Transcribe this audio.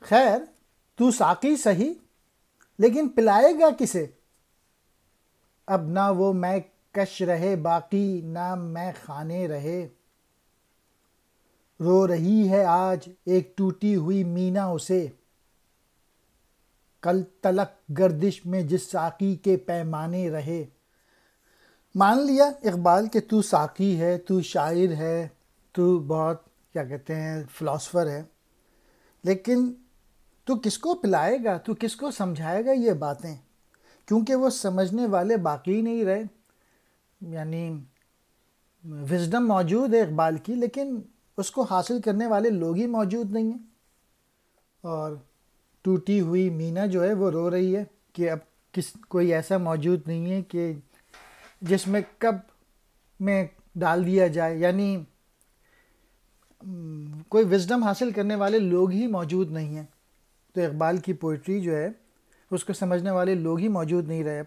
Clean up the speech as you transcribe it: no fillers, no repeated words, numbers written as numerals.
خیر تو ساقی سہی لیکن پلائے گا کسے؟ اب نہ وہ میں کش رہے باقی نہ میں خانے رہے، رو رہی ہے آج ایک ٹوٹی ہوئی مینا اسے، کل تلک گردش میں جس ساقی کے پیمانے رہے۔ مان لیا اقبال کہ تو ساقی ہے، تو شاعر ہے، تو بہت کیا کہتے ہیں فلاسفر ہے، لیکن تو کس کو پلائے گا، تو کس کو سمجھائے گا یہ باتیں؟ کیونکہ وہ سمجھنے والے باقی نہیں رہے۔ یعنی وزڈم موجود ہے اقبال کی، لیکن اس کو حاصل کرنے والے لوگ ہی موجود نہیں ہیں۔ اور ٹوٹی ہوئی مینا جو ہے وہ رو رہی ہے کہ اب کوئی ایسا موجود نہیں ہے کہ جس میں کب میں ڈال دیا جائے، یعنی کوئی وزڈم حاصل کرنے والے لوگ ہی موجود نہیں ہیں۔ تو اقبال کی پوئٹری جو ہے اس کو سمجھنے والے لوگ ہی موجود نہیں رہے۔